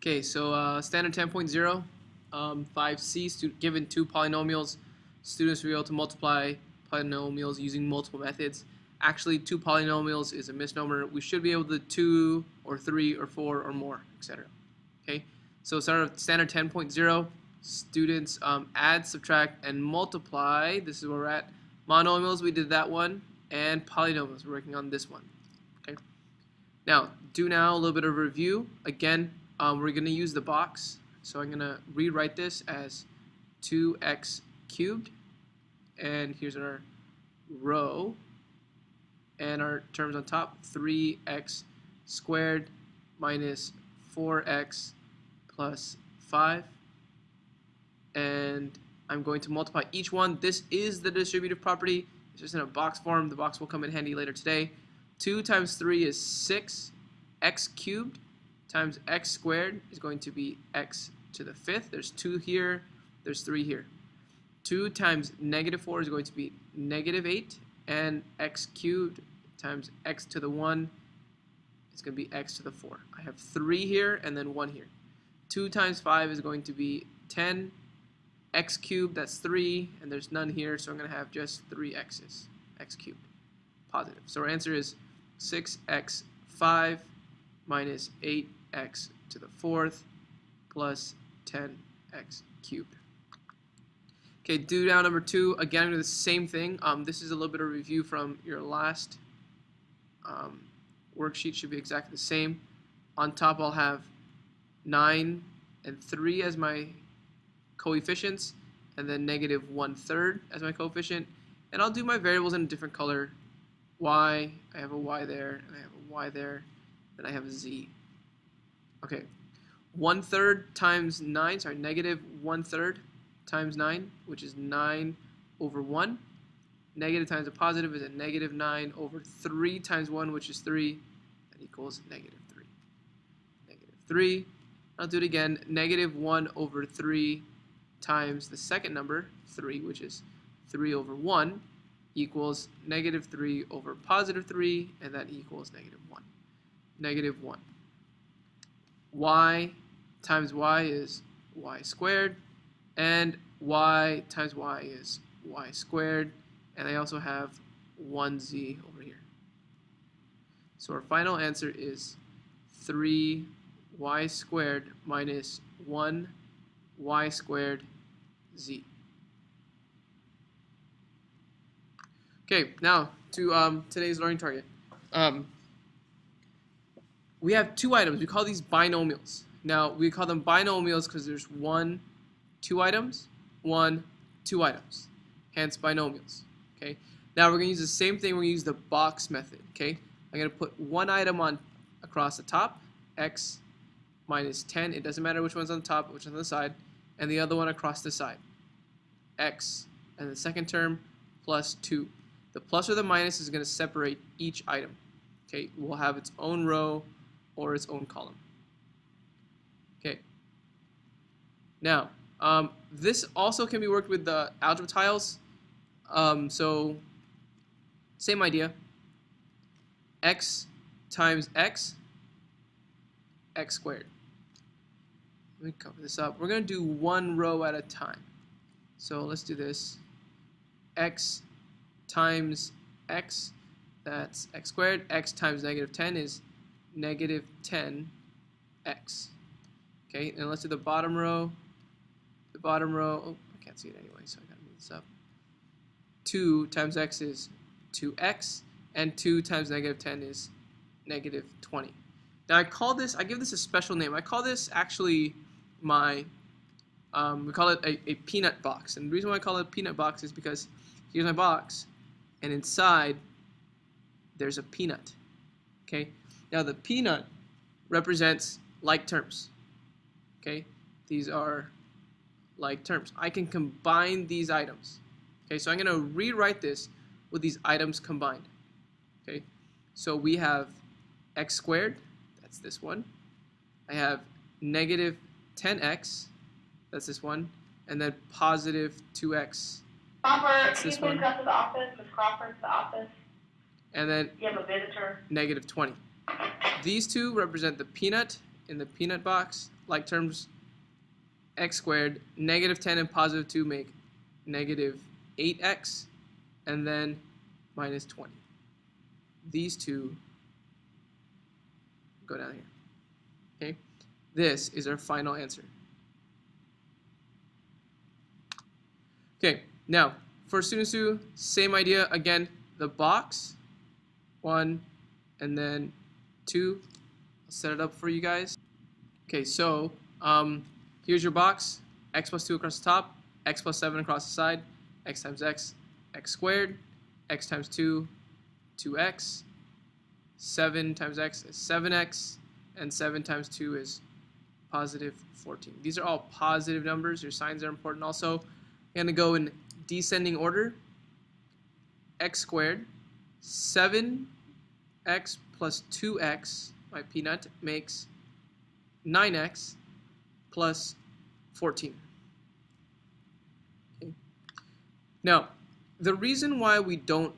Okay, so standard 10.0, 5C, given two polynomials, students will be able to multiply polynomials using multiple methods. Actually, two polynomials is a misnomer. We should be able to 2 or 3 or 4 or more, etc. Okay, so standard 10.0, students add, subtract, and multiply. This is where we're at. Monomials, we did that one, and polynomials, we're working on this one. Okay. Now, a little bit of review. Again, we're going to use the box. So I'm going to rewrite this as 2x cubed. And here's our row. And our terms on top, 3x squared minus 4x plus 5. And I'm going to multiply each one. This is the distributive property. It's just in a box form. The box will come in handy later today. 2 times 3 is 6. X cubed times x squared is going to be x to the 5th. There's 2 here. There's 3 here. 2 times negative 4 is going to be negative 8. And x cubed times x to the 1 is going to be x to the 4. I have 3 here and then 1 here. 2 times 5 is going to be 10. X cubed, that's 3, and there's none here, so I'm going to have just 3 x's, x cubed, positive. So our answer is 6x5 minus 8x to the 4th plus 10x cubed. Okay, do now number 2. Again, I'm going to do the same thing. This is a little bit of review from your last worksheet. Should be exactly the same. On top, I'll have 9 and 3 as my coefficients, and then negative 1/3 as my coefficient. And I'll do my variables in a different color. Y, I have a y there, and I have a y there, and I have a z. Okay, 1/3 times 9, sorry, negative 1/3 times 9, which is 9 over 1. Negative times a positive is a negative 9 over 3 times 1, which is 3. That equals negative 3. Negative 3. I'll do it again. Negative 1 over 3 times the second number, 3, which is 3 over 1, equals negative 3 over positive 3, and that equals negative 1. Negative 1. Y times y is y squared, and y times y is y squared, and I also have 1z over here. So our final answer is 3y squared minus 1y squared z. Okay, now to today's learning target. We have 2 items. We call these binomials. Now, we call them binomials because there's 1, 2 items, 1, 2 items. Hence, binomials. Okay. Now, we're going to use the same thing. We're going to use the box method. Okay. I'm going to put one item on across the top, x minus 10. It doesn't matter which one's on the top, which one's on the side. And the other one across the side, x, and the second term plus 2. The plus or the minus is going to separate each item. Okay, we'll have its own row or its own column. Okay. Now, this also can be worked with the algebra tiles. So, same idea. X times x, x squared. Let me cover this up. We're going to do one row at a time. So let's do this. X times x, that's x squared. X times negative 10 is negative 10x. Okay, and let's do the bottom row. The bottom row, oh, I can't see it anyway, so I got to move this up. 2 times x is 2x, and 2 times negative 10 is negative 20. Now I give this a special name. I call this actually we call it a peanut box. And the reason why I call it a peanut box is because here's my box, and inside there's a peanut. Okay. Now the peanut represents like terms. Okay. These are like terms. I can combine these items. Okay. So I'm going to rewrite this with these items combined. Okay. So we have x squared. That's this one. I have negative 10x. That's this one. And then positive 2x. That's this one. Come to the office, Ms. Crawford, to the office. And then you have a visitor. Negative 20. These two represent the peanut in the peanut box. Like terms, x squared, negative 10 and positive 2 make negative 8x, and then minus 20. These two go down here. Okay, this is our final answer. Okay, now for students who, same idea again, the box, 1 and then 2. I'll set it up for you guys. Okay, so here's your box, x plus 2 across the top, x plus 7 across the side, x times x, x squared, x times 2, 2x, 7 times x is 7x, and 7 times 2 is positive 14. These are all positive numbers. Your signs are important also. I'm going to go in descending order. X squared, 7x plus 2x, my peanut, makes 9x plus 14. Okay. Now, the reason why we don't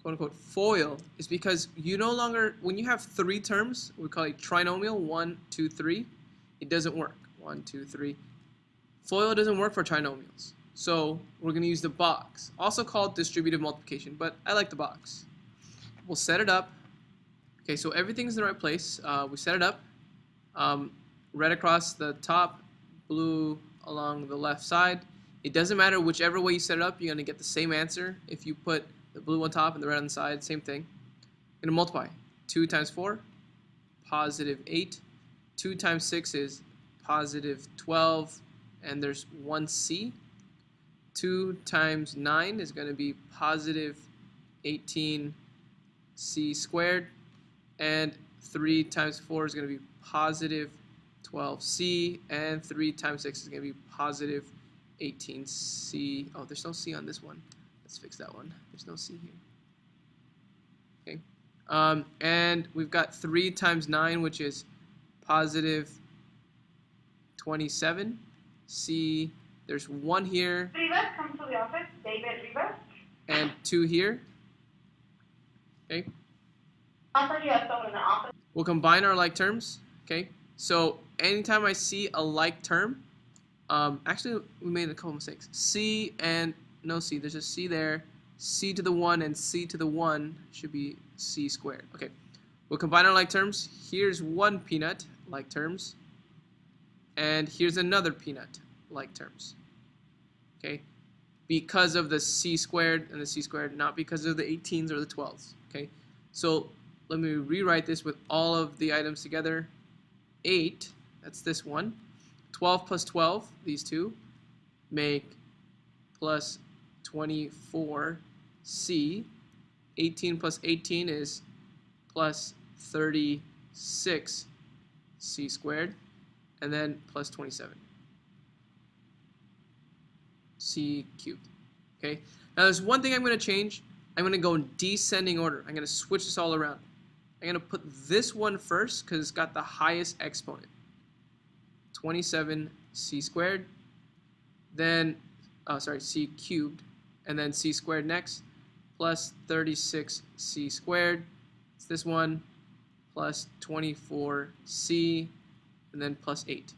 quote-unquote FOIL is because you no longer, when you have 3 terms, we call it trinomial, 1, 2, 3, it doesn't work. 1, 2, 3. FOIL doesn't work for trinomials. So we're going to use the box, also called distributive multiplication, but I like the box. We'll set it up. Okay, so everything's in the right place. We set it up. Red across the top, blue along the left side. It doesn't matter whichever way you set it up, you're going to get the same answer. If you put the blue on top and the red on the side, same thing. I'm going to multiply. 2 times 4, positive 8. 2 times 6 is positive 12, and there's 1c. 2 times 9 is going to be positive 18c squared, and 3 times 4 is going to be positive 12c, and 3 times 6 is going to be positive 18c. Oh, there's no c on this one. Let's fix that one. There's no c here. Okay. And we've got 3 times 9, which is positive 27. C, there's 1 here. Rivas, come to the office. David Rivas. And 2 here. Okay. Offer you have someone in the office. We'll combine our like terms. Okay. So anytime I see a like term, actually we made a couple mistakes. C and no c. There's a c there. C to the 1 and c to the 1 should be c squared. Okay. We'll combine our like terms. Here's one peanut, like terms. And here's another peanut, like terms. Okay, because of the c squared and the c squared, not because of the 18s or the 12s. Okay, so let me rewrite this with all of the items together. 8, that's this one. 12 plus 12, these two, make plus 24c. 18 plus 18 is plus 36c squared, and then plus 27. C cubed. Okay. Now there's one thing I'm going to change. I'm going to go in descending order. I'm going to switch this all around. I'm going to put this one first because it's got the highest exponent. 27c squared. Then, c cubed. And then c squared next. Plus 36c squared. It's this one. Plus 24c. And then plus 8.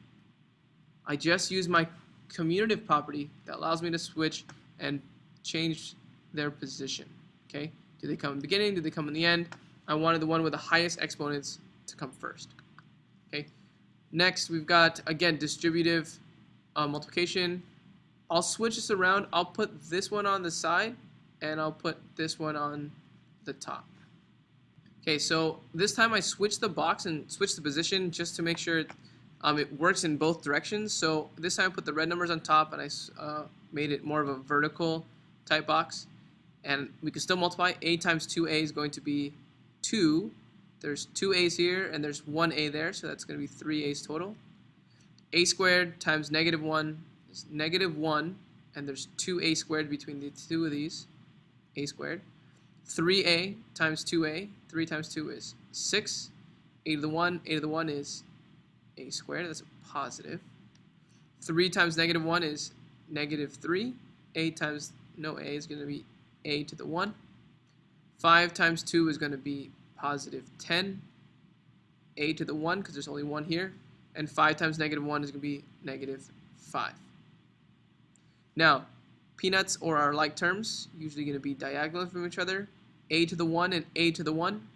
I just used my commutative property that allows me to switch and change their position. Okay, do they come in the beginning? Do they come in the end? I wanted the one with the highest exponents to come first. Okay, next we've got again distributive multiplication. I'll switch this around. I'll put this one on the side and I'll put this one on the top. Okay, so this time I switched the box and switched the position just to make sure it works in both directions. So this time I put the red numbers on top and I made it more of a vertical type box. And we can still multiply. A times 2a is going to be 2. There's 2 a's here and there's 1 a there, so that's going to be 3 a's total. A squared times negative 1 is negative 1, and there's 2a squared between the two of these. A squared. 3a times 2a. 3 times 2 is 6. A to the 1. A to the 1 is a squared. That's a positive. 3 times negative 1 is negative 3. A times no a is going to be a to the 1. 5 times 2 is going to be positive 10. A to the 1, because there's only 1 here. and 5 times negative 1 is going to be negative 5. Now, peanuts or our like terms usually going to be diagonal from each other, a to the 1 and a to the 1.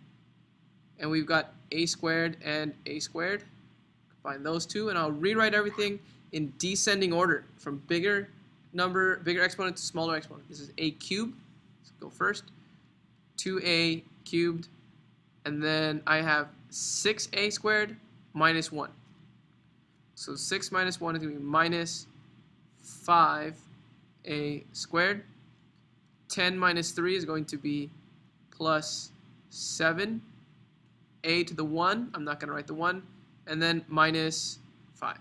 And we've got a squared and a squared. Combine those two, and I'll rewrite everything in descending order from bigger exponent to smaller exponent. This is a cubed. Let's go first. 2a cubed, and then I have 6a squared minus 1. So 6 minus 1 is going to be minus 5a squared. 10 minus 3 is going to be plus 7. A to the 1, I'm not going to write the 1, and then minus 5.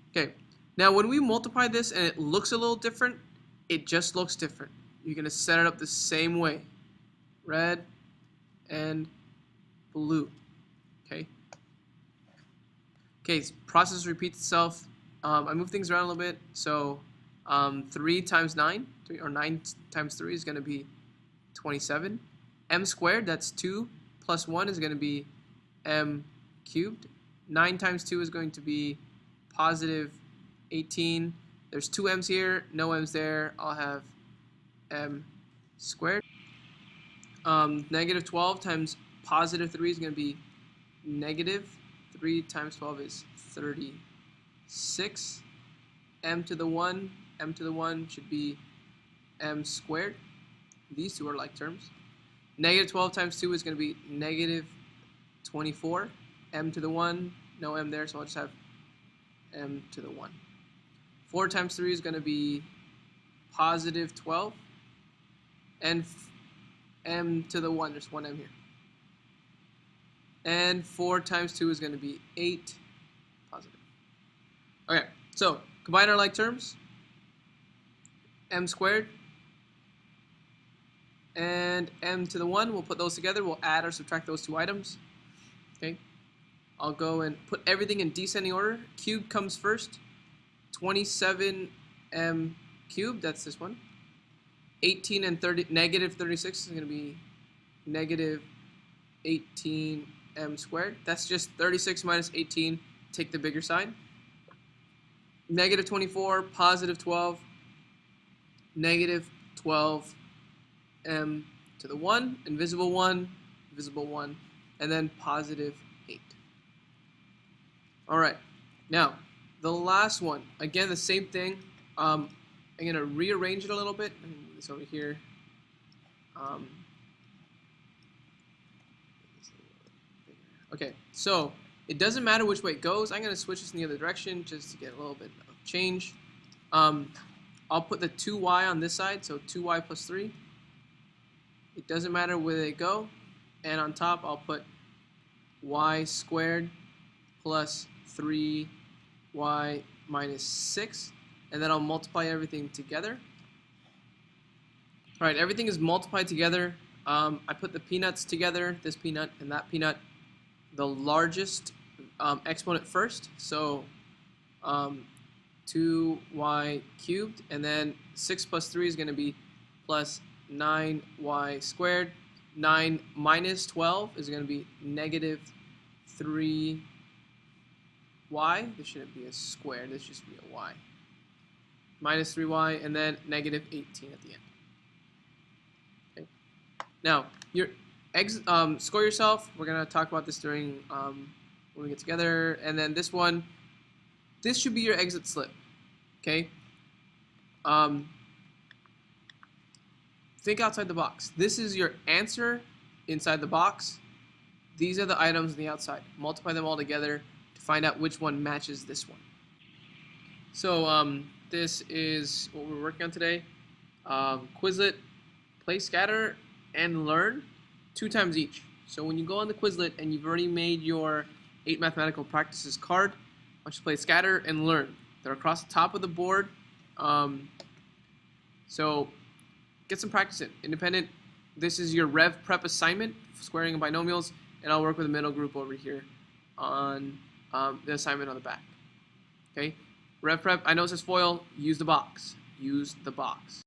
Okay, now when we multiply this and it looks a little different, it just looks different. You're going to set it up the same way. Red and blue. Okay. Okay, process repeats itself. I move things around a little bit. So 3 times 9, or 9 times 3 is going to be 27. M squared, that's 2, plus 1 is going to be m cubed. 9 times 2 is going to be positive 18. There's 2 m's here, no m's there. I'll have m squared. Negative 12 times positive 3 is going to be negative 3 times 12 is 36. M to the 1 should be m squared. These two are like terms. Negative 12 times 2 is going to be negative 24. M to the 1, no m there, so I'll just have m to the 1. 4 times 3 is going to be positive 12. And m to the 1, there's 1 m here. And 4 times 2 is going to be 8 positive. Okay, so combine our like terms. M squared and m to the 1, we'll put those together. We'll add or subtract those two items. Okay, I'll go and put everything in descending order. Cube comes first. 27m cubed, that's this one. 18 and negative 36 is going to be negative 18m squared. That's just 36 minus 18. Take the bigger side. Negative 24, positive 12, negative 12 m to the 1, invisible 1, and then positive 8. All right, now the last one, again the same thing. I'm going to rearrange it a little bit. Let me move this over here. Okay, so it doesn't matter which way it goes. I'm going to switch this in the other direction just to get a little bit of change. I'll put the 2y on this side, so 2y plus 3. It doesn't matter where they go. And on top, I'll put y squared plus 3y minus 6. And then I'll multiply everything together. All right, everything is multiplied together. I put the peanuts together, this peanut and that peanut. The largest exponent first, so 2y cubed, and then 6 plus 3 is going to be plus 9y squared. 9 minus 12 is going to be negative 3y. This shouldn't be a square, this should just be a y. Minus 3y, and then negative 18 at the end. Okay. Now, your score yourself. We're going to talk about this during when we get together. And then this one, this should be your exit slip. Okay? Think outside the box. This is your answer inside the box. These are the items on the outside. Multiply them all together to find out which one matches this one. So this is what we're working on today. Quizlet, play scatter, and learn 2 times each. So when you go on the Quizlet and you've already made your 8 mathematical practices card, I want you to play scatter and learn. They're across the top of the board. So get some practice in. Independent, this is your Rev Prep assignment, squaring and binomials, and I'll work with the middle group over here on the assignment on the back. Okay? Rev Prep, I know it says foil, use the box. Use the box.